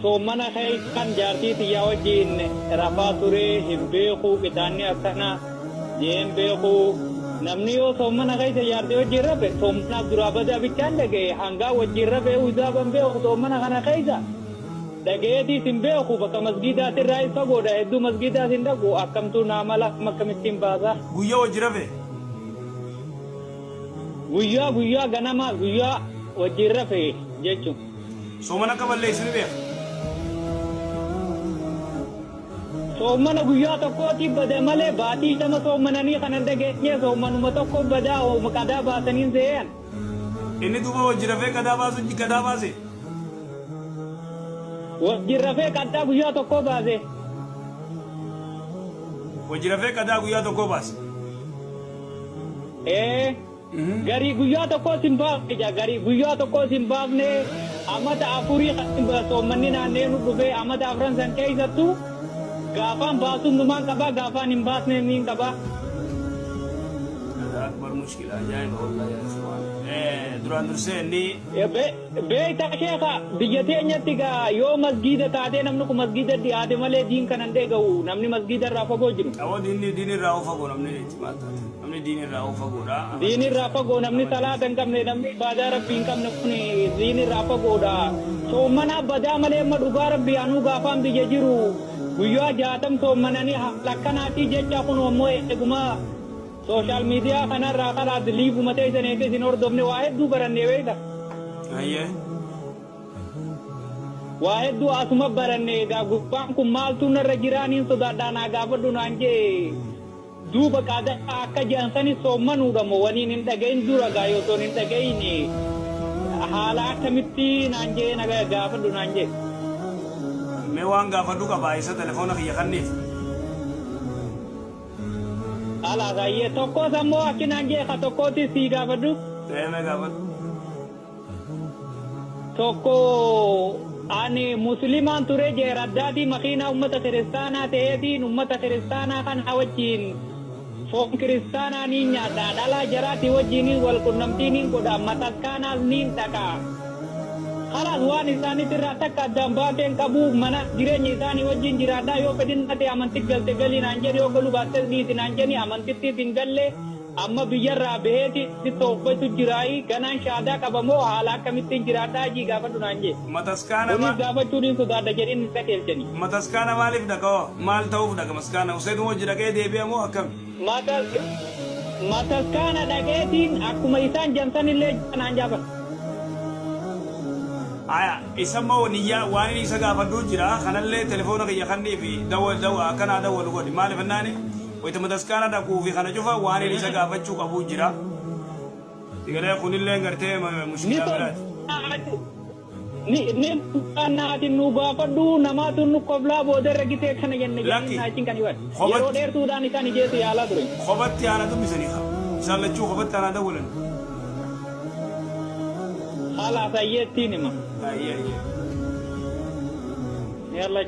soomana kan jaartii xiyyaa wajjin rafaa ture hin beeku qixaanni akkana jeen beeku namni yoo soomana keessa jaartii wajjin rafe soomanaaf duraa badaa bichaan dhaga'e hangaa wajjin rafe uzaaban beeku soomana kana keessa dhaga'eetiis hin beeku bakka masgiidaati irraa isa godha hedduu masgiidaas hin dhaqu akkamtuu naamala akkamittiin baasa. Guyyaa wajjin rafe? Guyyaa ganama guyyaa wajjin rafe jechuun. Soomana akka balleessu ni beeka? Soomana guyyaa tokkooti bade malee baatii sama soomananii kana dhageenye soomanuma tokko badaa qadaa baasanii se'an. Inni duuba wajjin rafee qadaa baase? Wajjin rafee qadaa guyyaa tokko baase. Wajjin rafee qadaa guyyaa tokko baase? Garii guyyaa tokko sin baafne garii guyyaa tokko sin baafne amata afurii soomanni naannee nu dhufee amata afran san keessattuu gaafaan baasuun numaan qabaa gaafaan hin baasne niin qabaa. Akbar mushkila ajaa'iba wallah yaa subhaan. Duraan dursee inni. Beektaa sheeka biyya teenyatti gaa yoo masgiida taatee namni kun masgiida dhiyaate malee diin kanan deega'u namni masgiida irraa fagoo jiru. Awwa diin irraa fagoo namni diin irraa fagoodha. Diin irraa fagoo namni salaata hin qabne namni ibaadaa rabbii hin qabne kun diin irraa fagoodha. Soomana badaa malee amma dhugaa rabbii anuu gaafaan biyya jiru. Guyyaa 60 soomananii lakkanaatti jecha kun ammoo eeguma sooshaal miidiyaa kanarraa karaa liifuma teessan eegee isin hordofne waa hedduu barannee beekta. Waa hedduu asuma barannee egaa gubbaan kun maaltu narra jiraaniin sodaadhaa naa gaafadhu naan jee duuba qaada akka jaansanis soomanuudha moo waniin hin dhagahin dura gaa yoo toon hin dhagahin haala akkamitti naan jee naga gaafadhu naan jee. Mee waan gaafadhu qaba isa telefoona kiyya kanniif. Ala gaayee tokko sammoo akkinaan jee ka tokkooti sii gaafadhu. Mee gaafadhu. Tokko ani muslimaan ture jee raddaatii makiinaa ummata kiristaanaa ta'eetiin ummata kiristaanaa kana wajjin foon kiristaanaa niin nyaadha dhalaa jaraatii wajjiniin wal qunnamtiin godha mataskaanaas niin dhaqa. Karas waan isaaniitti irraa takka addaan baateen qabu mana jireenya isaanii wajjin jiraadhaa yoo fedhin ta'e amantii galte galii naan jedhe yoo galu baattes dhiisi naan jedhe amantittiif hin galle amma biyyarraa baheeti tokkotu jiraayi ganaan shaadaa qabamoo haala akkamittiin jiraadhaa jii gaafadhu naan jedhe. Mataskaana kunis gaafachuudhiin sodaadha jedhin isa keelchanii. Mataskaana maaliif dhaqoo maal ta'uuf dhaqa maskaana useetu hojii dhaqee deebi'amoo akkam? Mataskaana dhaqeetiin akkuma isaan jamsanillee naan jaafata. Aya isammoo niyyaa waan inni isa gaafadhu jira kanallee telefoona kiyya kannii fi dawwa akkanaa dawwalu godhi maaliif ennaani wayita mataskaana dhaquu fi kana cufa waan inni isa gaafachuu qabu jira. Digalee kunillee gartee mushkila biraati. Ni naati nu gaafadhu namaatu nu qoblaa boodarra gitee kana jenne naachiin kan hiwan yeroo dheertuudhaan isaan ijeetu yaalaa ture. Qobatti aanaa dubbisanii isaan lachuu qobatti aanaa dawwalan. Haala sayyettiin hima. Yalla